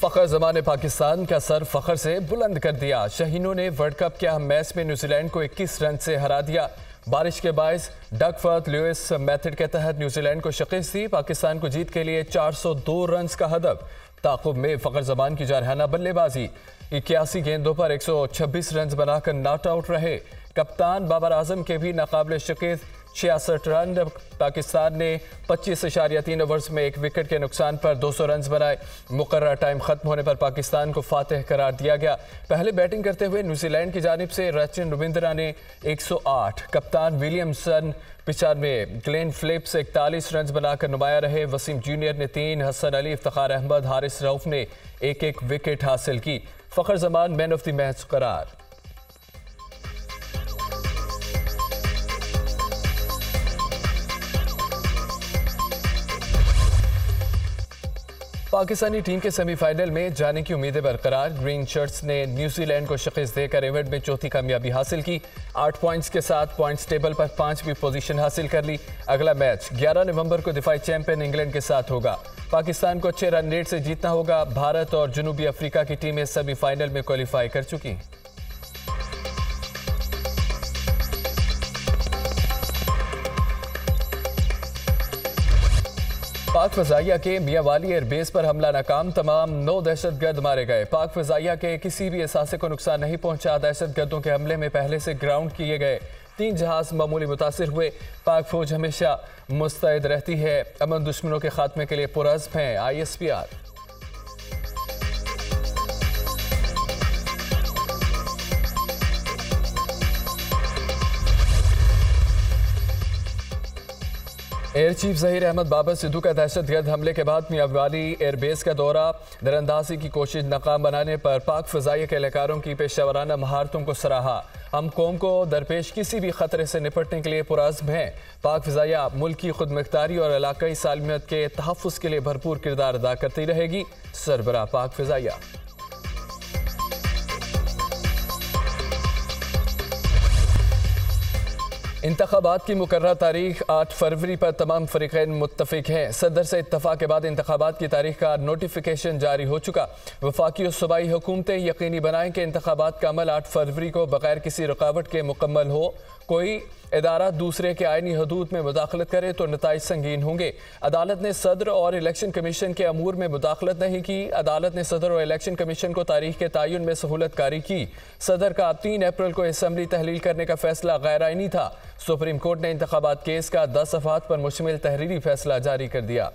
फ़खर जमान ने पाकिस्तान का सर फ़खर से बुलंद कर दिया। शाहीनों ने वर्ल्ड कप के अहम मैच में न्यूजीलैंड को 21 रन से हरा दिया। बारिश के बायस डकवर्थ लुइस मेथड के तहत न्यूजीलैंड को शिकस्त दी। पाकिस्तान को जीत के लिए 402 रन का हदफ। ताक़ुब में फ़खर जमान की जारहाना बल्लेबाजी, 81 गेंदों पर 126 रन बनाकर नॉट आउट रहे। कप्तान बाबर आजम के भी नाकाबिल शिकस्त 66 रन। पाकिस्तान ने 25.3 ओवर्स में 1 विकेट के नुकसान पर 200 रन बनाए। मुकर्रर टाइम खत्म होने पर पाकिस्तान को फातिह करार दिया गया। पहले बैटिंग करते हुए न्यूजीलैंड की जानिब से रचिन रविंद्रा ने 108, कप्तान विलियमसन 95, ग्लेन फिलिप्स 41 रन बनाकर नुमाया रहे। वसीम जूनियर ने 3, हसन अली, इफ्तिखार अहमद, हारिस रऊफ ने 1-1 विकेट हासिल की। Fakhar Zaman man of the match करार। पाकिस्तानी टीम के सेमीफाइनल में जाने की उम्मीदें बरकरार। ग्रीन शर्ट्स ने न्यूजीलैंड को शिकस्त देकर इवेंट में चौथी कामयाबी हासिल की। 8 पॉइंट्स के साथ पॉइंट्स टेबल पर 5वीं पोजीशन हासिल कर ली। अगला मैच 11 नवंबर को दिफाई चैंपियन इंग्लैंड के साथ होगा। पाकिस्तान को अच्छे रन रेट से जीतना होगा। भारत और जनूबी अफ्रीका की टीमें सेमीफाइनल में क्वालिफाई कर चुकी। पाक फ़ज़ाइया के मियांवाली एयरबेस पर हमला नाकाम, तमाम 9 दहशतगर्द मारे गए। पाक फ़ज़ाइया के किसी भी असासे को नुकसान नहीं पहुंचा। दहशतगर्दों के हमले में पहले से ग्राउंड किए गए 3 जहाज मामूली मुतासिर हुए। पाक फौज हमेशा मुस्तैद रहती है, अमन दुश्मनों के खात्मे के लिए पुरअज़्म है। ISPR। Air chief Zaheer Ahmed Babar Sidhu का दहशतगर्द हमले के बाद मियांवाली एयरबेस का दौरा, दरअंदाजी की कोशिश नाकाम बनाने पर पाक फ़ज़ाइया के एहलकारों की पेशेवराना महारतों को सराहा। हम कौम को दरपेश किसी भी खतरे से निपटने के लिए पुरअज़्म हैं। पाक फ़ज़ाइया मुल्क की खुदमुख्तारी और इलाकाई सालमियत के तहफ़्फ़ुज़ के लिए भरपूर किरदार अदा करती रहेगी। सरबराह पाक फ़ज़ाइया। इंतखाबात की मुकर्रर तारीख 8 फरवरी पर तमाम फरीक़ैन मुत्तफ़िक़ हैं। सदर से इत्तफ़ाक़ के बाद इंतखाबात की तारीख का नोटिफिकेशन जारी हो चुका। वफाकी और सूबाई हुकूमतें यकीनी बनाएं कि इंतखाबात का अमल 8 फरवरी को बगैर किसी रुकावट के मुकम्मल हो। कोई इदारा दूसरे के आइनी हदूद में मुदाखलत करे तो नताइज संगीन होंगे। अदालत ने सदर और इलेक्शन कमीशन के अमूर में मुदाखलत नहीं की। अदालत ने सदर और इलेक्शन कमीशन को तारीख के तयन में सहूलत कारी की। सदर का 3 अप्रैल को असम्बली तहलील करने का फैसला गैर आइनी था। सुप्रीम कोर्ट ने इंतखाबात केस का 10 सफ़हात पर मुश्तमिल तहरीरी फैसला जारी कर दिया।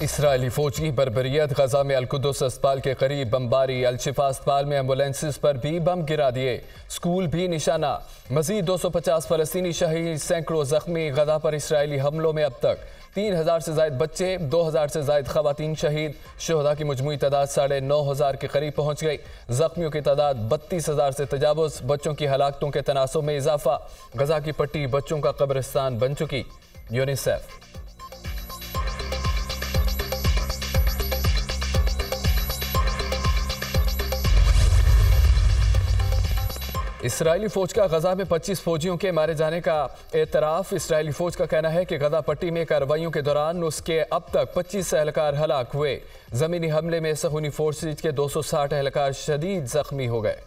इसराइली फौज की बर्बरियत, गजा में अल-कुद्दुस अस्पताल के करीब बमबारी। अल-शिफा अस्पताल में एम्बुलेंसेस पर भी बम गिरा दिए। स्कूल भी निशाना। मजीद 250 फ़लस्तीनी शहीद, सैकड़ों जख्मी। गजा पर इसराइली हमलों में अब तक 3000 से ज़ायद बच्चे, 2000 से ज़ायद ख़वातीन शहीद। शुहदा की मजमूई तादाद 9500 के करीब पहुँच गई। जख्मियों की तादाद 32,000 से तजावुज़। बच्चों की हलाकतों के तनासुब में इजाफा। गजा की पट्टी बच्चों का कब्रिस्तान बन चुकी। यूनिसेफ। इसराइली फौज का गजा में 25 फौजियों के मारे जाने का एतराफ़। इसराइली फौज का कहना है कि गजा पट्टी में कार्रवाइयों के दौरान उसके अब तक 25 एहलकार हलाक हुए। ज़मीनी हमले में सहूनी फोर्सेज के 260 एहलकार शदीद जख्मी हो गए।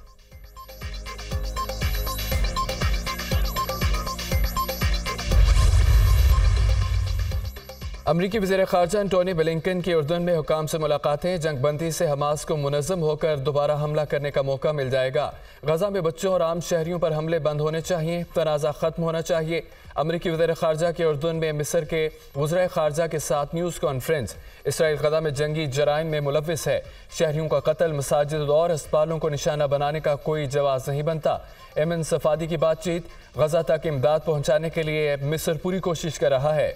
अमरीकी वज़ीर ख़ारजा एंटोनी ब्लिंकन की उर्दन में हुकाम से मुलाकातें। जंगबंदी से हमास को मुनज़्ज़म होकर दोबारा हमला करने का मौका मिल जाएगा। गजा में बच्चों और आम शहरियों पर हमले बंद होने चाहिए। तनाज़ा ख़त्म होना चाहिए। अमरीकी वज़ीर ख़ारजा के उर्दन में मिस्र के वज़ीर ख़ारजा के साथ न्यूज़ कॉन्फ्रेंस। इसराइल गजा में जंगी जराइम में मुलव्विस है। शहरियों का कत्ल, मसाजिद और अस्पतालों को निशाना बनाने का कोई जवाज़ नहीं बनता। एमन सफ़ादी की बातचीत। गजा तक इमदाद पहुँचाने के लिए मिस्र पूरी कोशिश कर रहा है।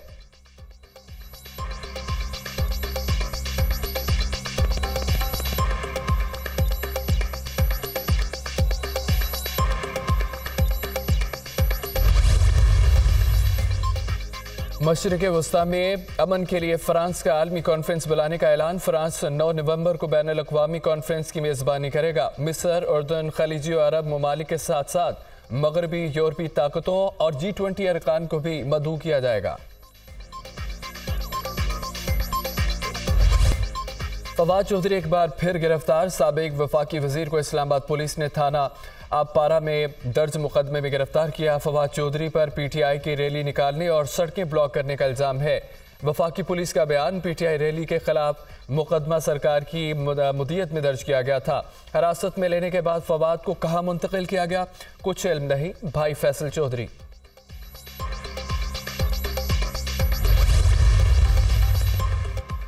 मशरिक़ वस्ता में अमन के लिए फ्रांस का आलमी कॉन्फ्रेंस बुलाने का ऐलान। फ्रांस 9 नवंबर को बैनुल अक़वामी कॉन्फ्रेंस की मेज़बानी करेगा। मिस्र, उर्दन, खलीजी और अरब ममालिक के साथ साथ मगरबी यूरोपीय ताकतों और G20 अरकान को भी मदऊ किया जाएगा। फवाद चौधरी एक बार फिर गिरफ्तार। साबिक वफाकी वजीर को इस्लामाबाद पुलिस ने थाना आबपारा में दर्ज मुकदमे में गिरफ्तार किया। फवाद चौधरी पर PTI की रैली निकालने और सड़कें ब्लॉक करने का इल्जाम है। वफाकी पुलिस का बयान, PTI रैली के खिलाफ मुकदमा सरकार की मुद्दत में दर्ज किया गया था। हिरासत में लेने के बाद फवाद को कहाँ मुंतकिल किया गया, कुछ इल्म नहीं। भाई फैसल चौधरी।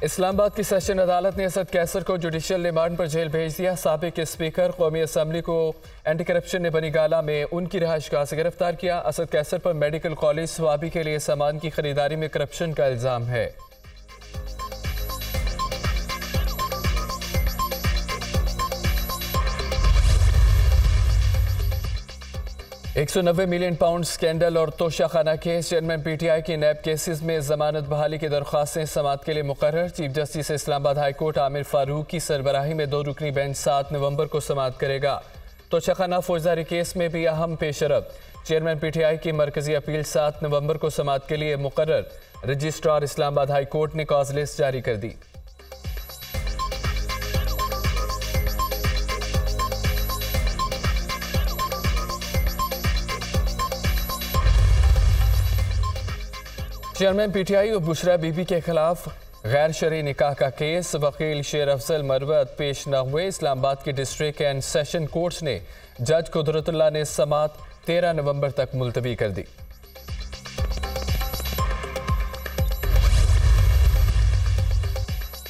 इस्लामाबाद की सेशन अदालत ने असद कैसर को जुडिशल रिमांड पर जेल भेज दिया। साबिक स्पीकर कौमी असम्बली को एंटी करप्शन ने बनीगाला में उनकी रिहाइशगाह से गिरफ्तार किया। असद कैसर पर मेडिकल कॉलेज स्वाबी के लिए सामान की खरीदारी में करप्शन का इल्जाम है। 190 मिलियन पाउंड स्कैंडल और तोशाखाना केस। चेयरमैन PTI की नैब केसेस में जमानत बहाली की दरख्वास्तें समाअत के लिए मुकर्रर। Chief justice Islamabad high court Aamir Farooq की सरबराही में 2 रुकनी बेंच 7 नवंबर को समाअत करेगा। तोशाखाना फौजदारी केस में भी अहम पेशरफ। चेयरमैन PTI की मरकजी अपील 7 नवंबर को समाअत के लिए मुकर्रर। रजिस्ट्रार इस्लामाबाद हाई कोर्ट ने कॉज लिस्ट जारी कर दी। चेयरमैन PTI और बुशरा बीबी के खिलाफ गैर शरई निकाह का केस। वकील शेर अफजल मरवत पेश न हुए। इस्लामाबाद के डिस्ट्रिक्ट एंड सेशन कोर्ट्स ने जज कुदरतुल्लाह ने समाअत 13 नवंबर तक मुलतवी कर दी।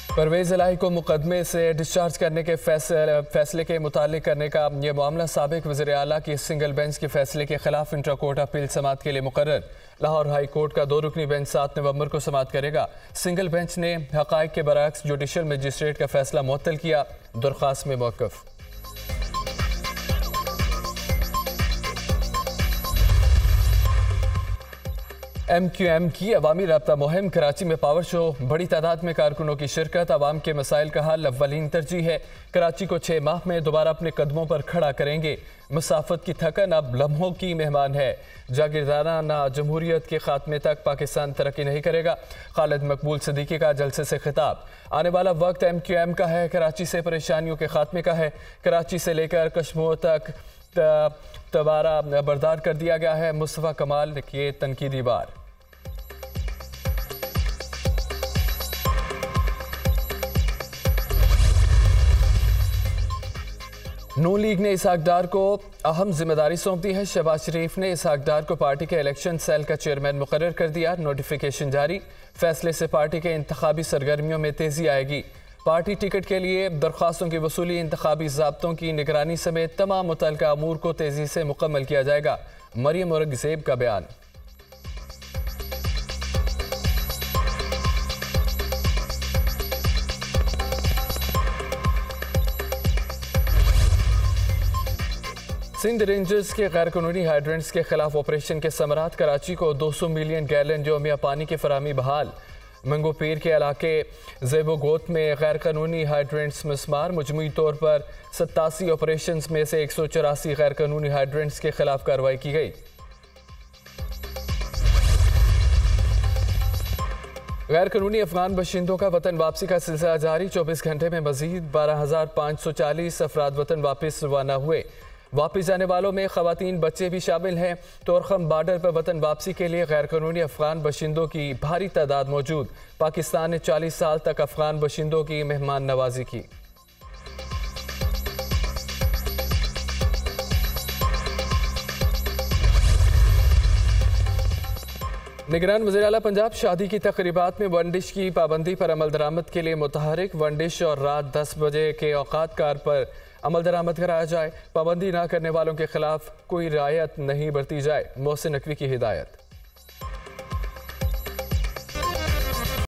परवेज इलाही को मुकदमे से डिस्चार्ज करने के फैसले के मुतालिक करने का यह मामला साबिक वज़ीर आला की सिंगल बेंच के फैसले के खिलाफ इंट्रा कोर्ट अपील समाअत के लिए मुकर्रर। लाहौर हाई कोर्ट का 2 रुकनी बेंच 7 नवंबर को समाअत करेगा। सिंगल बेंच ने हक़ाइक़ के बरअक्स जुडिशल मजिस्ट्रेट का फैसला मुअत्तल किया। दरख्वास्त में मौक़िफ़। MQM की अवामी राब्ता मुहिम। कराची में पावर शो, बड़ी तादाद में कारकुनों की शिरकत। अवाम के मसाइल का हल अव्वलीन तरजीह है। कराची को 6 माह में दोबारा अपने कदमों पर खड़ा करेंगे। मुसाफत की थकन अब लम्हों की मेहमान है। जागीरदाराना जमहूरियत के खात्मे तक पाकिस्तान तरक्की नहीं करेगा। खालिद मकबूल सिद्दीकी का जलसे से खिताब। आने वाला वक्त MQM का है, कराची से परेशानियों के खात्मे का है। कराची से लेकर कश्मीर तक तबारा बरदार कर दिया गया है। मुस्तफा कमाल के तनकीदी वार। नून लीग ने इसहाक डार को अहम जिम्मेदारी सौंप दी है। शहबाज शरीफ ने इसहाक डार को पार्टी के इलेक्शन सेल का चेयरमैन मुकर्रर कर दिया। नोटिफिकेशन जारी। फैसले से पार्टी के इंतखाबी सरगर्मियों में तेजी आएगी। पार्टी टिकट के लिए दरख्वास्तों की वसूली, इंतखाबी ज़ाब्तों की निगरानी समेत तमाम मुतल्लिका अमूर को तेजी से मुकम्मल किया जाएगा। मरियम औरंगज़ेब का बयान। सिंध रेंजर्स के गैर कानूनी हाइड्रेंट्स के खिलाफ ऑपरेशन के समरात। कराची को 200 मिलियन गैलन योमिया पानी की फराहमी बहाल। मंगो पीर के इलाके ज़ेबो गोत में गैर कानूनी हाइड्रेंट्स मिसमार। मजमूई तौर पर 87 ऑपरेशन में से 184 गैर कानूनी हाइड्रेंट्स के खिलाफ कार्रवाई की गई। गैर कानूनी अफगान बशिंदों का वतन वापसी का सिलसिला जारी। 24 घंटे में मजीद 12,540 अफराद वतन वापस रवाना हुए। वापस जाने वालों में ख़वातीन, बच्चे भी शामिल हैं। तोरखम बॉर्डर पर वतन वापसी के लिए गैर कानूनी अफगान बशिंदों की भारी तादाद मौजूद। पाकिस्तान ने 40 साल तक अफगान बशिंदों की मेहमान नवाजी की। निगरान वज़ीर आला पंजाब शादी की तकरीबात में वन डिश की पाबंदी पर अमल दरामद के लिए मुतहरिक। वन डिश और रात 10 बजे के औकात कार पर अमल दरामद कराया जाए। पाबंदी न करने वालों के खिलाफ कोई रियायत नहीं बरती जाए। मोहसिन नकवी की हिदायत।